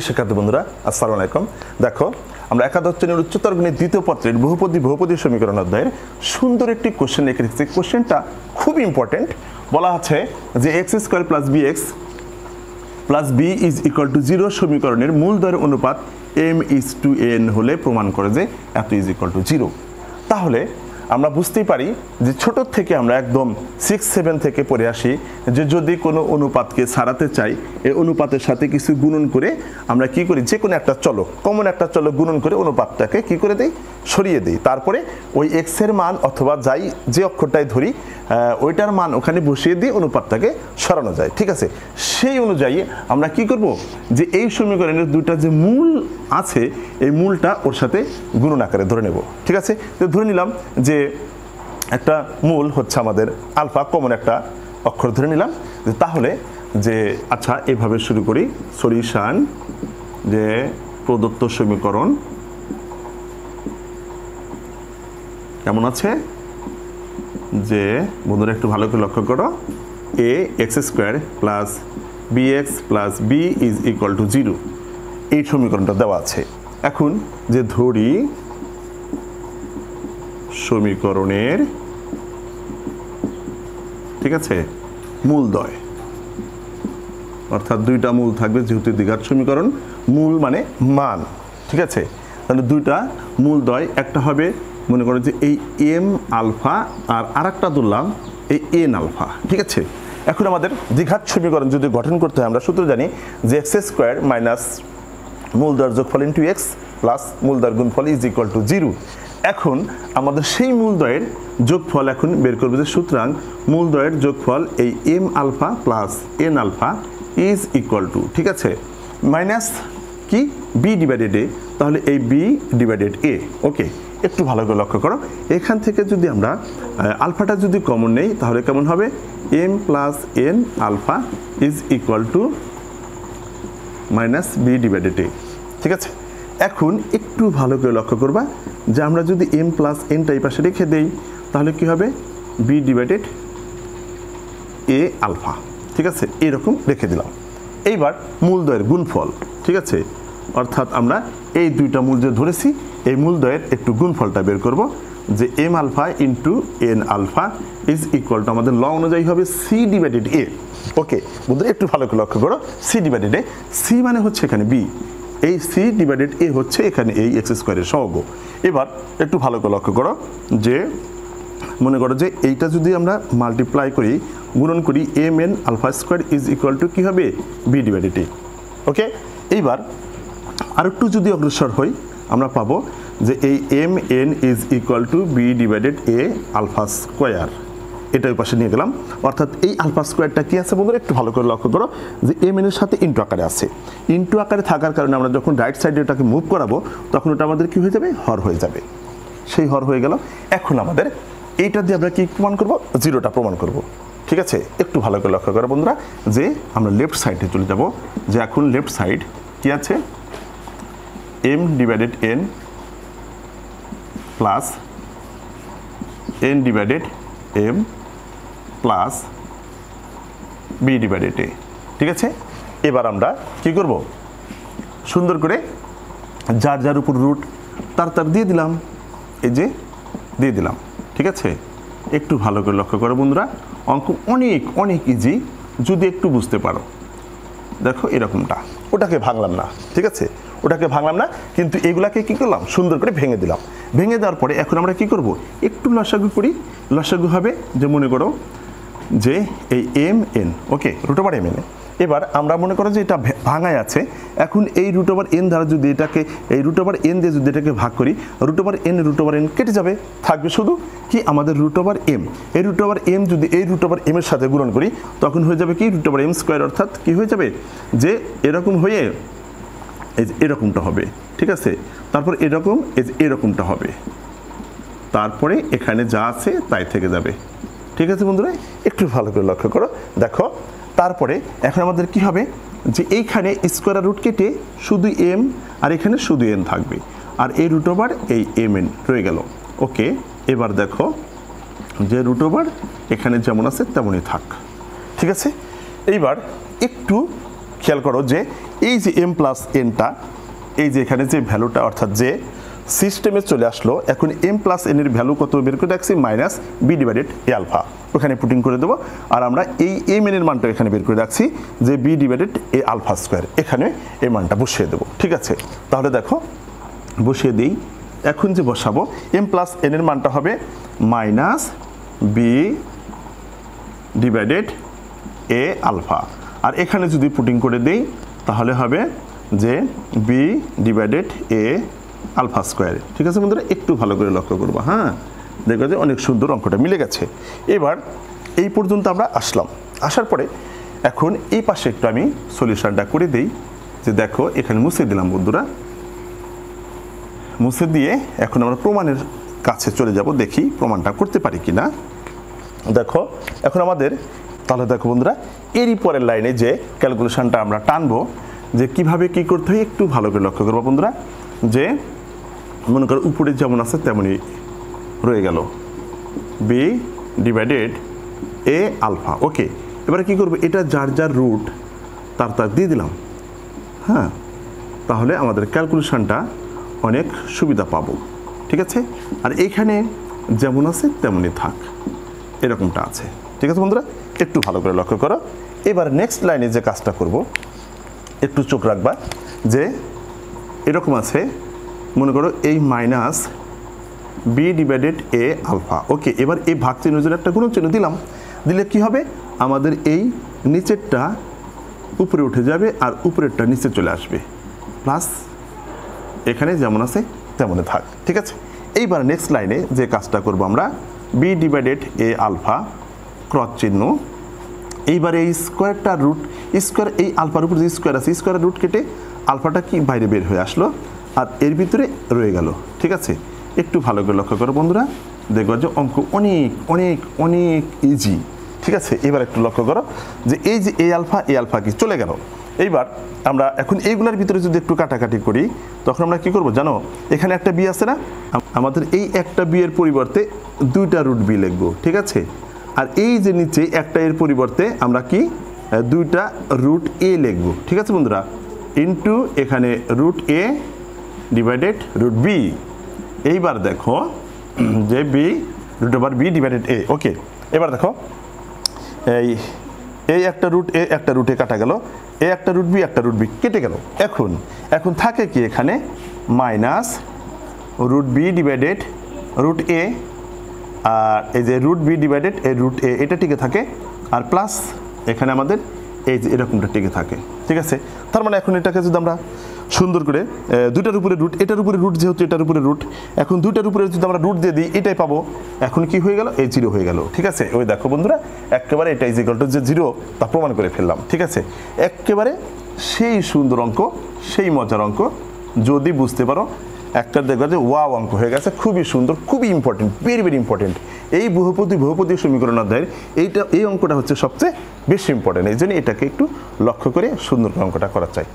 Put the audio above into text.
শিক্ষার্থী বন্ধুরা আসসালামু আলাইকুম। দেখো আমরা একাদশ শ্রেণীর উচ্চতর গণিত দ্বিতীয় পত্রের বহুপদী সমীকরণ অধ্যায়ের সুন্দর একটি কোশ্চেন লিখে রেখেছি। কোশ্চেনটা খুব ইম্পর্টেন্ট। বলা আছে যে X square plus B X plus B is equal to 0 সমীকরণের মূলদ্বয়ের অনুপাত m:n হলে প্রমাণ করে যে এত ইজ ইকুয়াল টু 0। তাহলে আমরা বুঝতেই পারি যে ছোট থেকে আমরা একদম 6-7 থেকে পড়ে আসি যে যদি কোনো অনুপাতকে ছাড়াতে চাই এই অনুপাতের সাথে কিছু গুণন করে আমরা কি করি, যে কোনো একটা চলক কমন একটা চলক গুণন করে অনুপাতটাকে কি করে দেই, সরিয়ে দিই। তারপরে ওই এক্স এর মান অথবা যাই যে অক্ষরটাই ধরি ওইটার মান ওখানে বসিয়ে দিয়ে অনুপাতটাকে সরানো যায়। ঠিক আছে, সেই অনুযায়ী আমরা কি করব যে এই সমীকরণের দুইটা যে মূল আছে এই মূলটা ওর সাথে গুণন আকারে ধরে নেব। ঠিক আছে, তো ধরে নিলাম যে একটা মূল হচ্ছে আমাদের আলফা, কমন একটা অক্ষর ধরে নিলাম। তাহলে যে আচ্ছা এভাবে শুরু করি, সলিউশন যে প্রদত্ত সমীকরণ কেমন আছে, যে বন্ধুরা একটু ভালো করে লক্ষ্য করো, A X square plus B X plus B is equal to 0 এই সমীকরণটা দেওয়া আছে। এখন যে ধরি সমীকরণের ঠিক আছে মূলদ্বয়, অর্থাৎ দুইটা মূল থাকবে যেহেতু দ্বিঘাত সমীকরণ, মূল মানে মান। ঠিক আছে, তাহলে দুইটা মূলদ্বয়, একটা হবে মনে করো যে এই এম আলফা আর আরেকটা ধরলাম এই এন আলফা। ঠিক আছে, এখন আমাদের দ্বিঘাত সমীকরণ যদি গঠন করতে হয় আমরা সূত্র জানি যে এক্স স্কোয়ার মাইনাস মূলদ্বয়ের যোগফল ইন্টু এক্স প্লাস মূলদ্বয়ের গুণফল ইজ ইকুয়াল টু 0। এখন আমাদের সেই মূলদ্বয়ের যোগফল এখন বের করবে, যে সুতরাং মূলদ্বয়ের যোগফল এই M alpha plus N alpha is equal to ঠিক আছে মাইনাস কি বি ডিভাইডেড এ, তাহলে এই বি ডিভাইডেড এ। ওকে, একটু ভালো করে লক্ষ্য করো, এখান থেকে যদি আমরা আলফাটা যদি কমন নেই তাহলে কেমন হবে, M plus N alpha is equal to minus B divided A. ঠিক আছে, এখন একটু ভালো করে লক্ষ্য করবা যে আমরা যদি এম প্লাস এনটা এই পাশে রেখে দেই তাহলে কি হবে, বি ডিভাইডেড এ আলফা। ঠিক আছে, এরকম রেখে দিলাম। এইবার মূলদ্বয়ের গুণফল, ঠিক আছে, অর্থাৎ আমরা এই দুইটা মূল যে ধরেছি এই মূলদ্বয়ের একটু গুণফলটা বের করব, যে M alpha into N alpha is equal to আমাদের ল অনুযায়ী হবে সি ডিভাইডেড এ। ওকে বন্ধুরা একটু ভালো করে লক্ষ্য করো, সি ডিভাইডেড এ, সি মানে হচ্ছে এখানে বি, এই সি ডিভাইডেড এ হচ্ছে এখানে এই এক্স স্কোয়ারের সহগ। এবার একটু ভালো করে লক্ষ্য করো যে মনে করো যে এইটা যদি আমরা মাল্টিপ্লাই করি গুণন করি M N alpha square is equal to কী হবে, বি ডিভাইডেড এ। ওকে, এইবার আর একটু যদি অগ্রসর হই আমরা পাবো যে এই M N is equal to B divided A alpha square, এটা ওই পাশে নিয়ে গেলাম। অর্থাৎ এই আলফা স্কোয়ারটা কি আছে বন্ধুরা একটু ভালো করে লক্ষ্য করো যে এম এন এর সাথে ইন্টু আকারে আছে, ইন্টু আকারে থাকার কারণে আমরা যখন রাইট সাইডে ওটাকে মুভ করাবো তখন ওটা আমাদের কি হয়ে যাবে, হর হয়ে যাবে। সেই হর হয়ে গেল। এখন আমাদের এইটা দিয়ে আমরা কি প্রমাণ করব, 0টা প্রমাণ করব। ঠিক আছে, একটু ভালো করে লক্ষ্য করো বন্ধুরা যে আমরা লেফট সাইডে চলে যাব, যে এখন লেফট সাইড কি আছে, M divided N plus N divided M plus B divided A. ঠিক আছে, এবার আমরা কি করব, সুন্দর করে যার যার উপর রুট তার দিয়ে দিলাম, এই যে দিয়ে দিলাম। ঠিক আছে, একটু ভালো করে লক্ষ্য করো বন্ধুরা, অঙ্ক অনেক অনেক ইজি যদি একটু বুঝতে পারো। দেখো এরকমটা, ওটাকে ভাঙলাম না, ঠিক আছে, ওটাকে ভাঙলাম না, কিন্তু এগুলাকে কি করলাম, সুন্দর করে ভেঙে দিলাম। ভেঙে দেওয়ার পরে এখন আমরা কি করব, একটু লসাগু করি। লসাগু হবে যে মনে করো যে এই এম এন, ওকে, রুট ওভার এম এন। এবার আমরা মনে করো যে এটা ভাঙায় আছে, এখন এই রুট ওভার এন দ্বারা যদি এটাকে এই রুট ওভার এন দিয়ে যদি এটাকে ভাগ করি, রুট ওভার এন কেটে যাবে, থাকবে শুধু কি আমাদের রুট ওভার এম। এই রুট ওভার এম যদি এই রুট ওভার এম এর সাথে গুণন করি তখন হয়ে যাবে কি রুট ওভার এম স্কোয়ার, অর্থাৎ কি হয়ে যাবে যে এরকম হয়ে এই যে এরকমটা হবে। ঠিক আছে, তারপর এরকম এই যে এরকমটা হবে, তারপরে এখানে যা আছে তাই থেকে যাবে। ঠিক আছে বন্ধুরা, একটু ভালো করে লক্ষ্য করো। দেখো তারপরে এখন আমাদের কি হবে, যে এইখানে স্কোয়ার রুট কেটে শুধু এম আর এখানে শুধু এন থাকবে, আর এই রুট ওভার এই এম এন রয়ে গেল। ওকে, এবার দেখো যে রুট ওভার এখানে যেমন আছে তেমনই থাক। ঠিক আছে, এইবার একটু খেয়াল করো যে এই যে এম প্লাস এনটা, এই যে এখানে যে ভ্যালুটা অর্থাৎ যে সিস্টেমে চলে আসলো, এখন এম প্লাস এন এর ভ্যালু কত বের করে রাখছি, minus B divided A alpha, ওখানে পুটিং করে দেবো। আর আমরা এই এম এন এর মানটা এখানে বের করে রাখছি যে B divided A alpha square, এখানে এই মানটা বসিয়ে দেবো। ঠিক আছে, তাহলে দেখো বসিয়ে দিই। এখন যে বসাবো এম প্লাস এন এর মানটা হবে minus B divided A alpha, আর এখানে যদি পুটিং করে দিই তাহলে হবে যে B divided A alpha square. ঠিক আছে বন্ধুরা, একটু ভালো করে লক্ষ্য করবো। হ্যাঁ, দেখো যে অনেক সুন্দর অঙ্কটা মিলে গেছে। এবার এই পর্যন্ত আমরা আসলাম, আসার পরে এখন এই পাশে একটু আমি সলিউশনটা করে দিই। যে দেখো এখানে মুছে দিলাম বন্ধুরা, মুছে দিয়ে এখন আমরা প্রমাণের কাছে চলে যাব, দেখি প্রমাণটা করতে পারি কিনা। দেখো এখন আমাদের, তাহলে দেখো বন্ধুরা এরই পরের লাইনে যে ক্যালকুলেশনটা আমরা টানবো, যে কিভাবে কি করতে হয় একটু ভালো করে লক্ষ্য করবো বন্ধুরা। যে মনে করো উপরে যেমন আছে তেমনই রয়ে গেল বি ডিভাইডেড এ আলফা। ওকে, এবারে কি করবো, এটা যার যার রুট তার তার দিয়ে দিলাম। হ্যাঁ, তাহলে আমাদের ক্যালকুলেশনটা অনেক সুবিধা পাবো। ঠিক আছে, আর এইখানে যেমন আছে তেমনই থাক, এরকমটা আছে। ঠিক আছে বন্ধুরা, একটু ভালো করে লক্ষ্য করো। এবার নেক্সট লাইনে যে কাজটা করব একটু চোখ রাখবা, যে এরকম আছে মনে করো এই minus B divided A alpha. ওকে, এবার এই ভাগ চিহ্নের জন্য একটা গুণ চিহ্ন দিলাম, দিলে কি হবে, আমাদের এই নিচেরটা উপরে উঠে যাবে আর উপরেরটা নিচে চলে আসবে, প্লাস এখানে যেমন আছে তেমনই থাক। ঠিক আছে, এইবার নেক্সট লাইনে যে কাজটা করব আমরা, B divided A alpha cross চিহ্ন। এইবার এই স্কোয়ারটার রুট, স্কোয়ার এই আলফার উপর যে স্কোয়ার আছে স্কোয়ারের রুট কেটে আলফাটা কি বাইরে বের হয়ে আসলো আর এর ভিতরে রয়ে গেল। ঠিক আছে, একটু ভালো করে লক্ষ্য করো বন্ধুরা, দেখো যে অঙ্ক অনেক অনেক অনেক ইজি। ঠিক আছে, এবার একটু লক্ষ্য করো যে এই যে এ আলফা কি চলে গেল। এইবার আমরা এখন এইগুলোর ভিতরে যদি একটু কাটাকাটি করি তখন আমরা কি করব জানো, এখানে একটা বি আছে না, আমাদের এই একটা বি এর পরিবর্তে দুইটা রুট বি লিখবো। ঠিক আছে, আর এই যে নিচে একটা এর পরিবর্তে আমরা কি দুইটা রুট এ লিখবো। ঠিক আছে বন্ধুরা, ইনটু এখানে root A divided root B. এইবার দেখো যে B root over B divided A. Okay, এবার দেখো এই একটা রুট এ একটা রুটে কাটা গেল, এ একটা রুট বি কেটে গেল। এখন থাকে কি এখানে minus root B divided root A, আর এই যে root B divided A root A এটা টিকে থাকে, আর প্লাস এখানে আমাদের এই যে এরকমটা টিকে থাকে। ঠিক আছে, তার মানে এখন এটাকে যদি আমরা সুন্দর করে দুইটার উপরে রুট, এটার উপরে রুট যেহেতু এটার উপরে রুট, এখন দুইটার উপরে যদি আমরা রুট দিয়ে দিই এটাই পাবো। এখন কি হয়ে গেল, এই জিরো হয়ে গেল। ঠিক আছে, ওই দেখো বন্ধুরা একেবারে এটা ইজ ইকুয়াল টু যে জিরো তা প্রমাণ করে ফেললাম। ঠিক আছে, একেবারে সেই সুন্দর অঙ্ক, সেই মজার অঙ্ক, যদি বুঝতে পারো একটা দেখবা যে ওয়াও অঙ্ক হয়ে গেছে, খুবই সুন্দর, খুবই ইম্পর্টেন্ট, ভেরি ভেরি ইম্পর্টেন্ট। এই বহুপদী সমীকরণ অধ্যায়ের এই অঙ্কটা হচ্ছে সবচেয়ে বেশি ইম্পর্টেন্ট, এই জন্য এটাকে একটু লক্ষ্য করে সুন্দর অঙ্কটা করা চাই।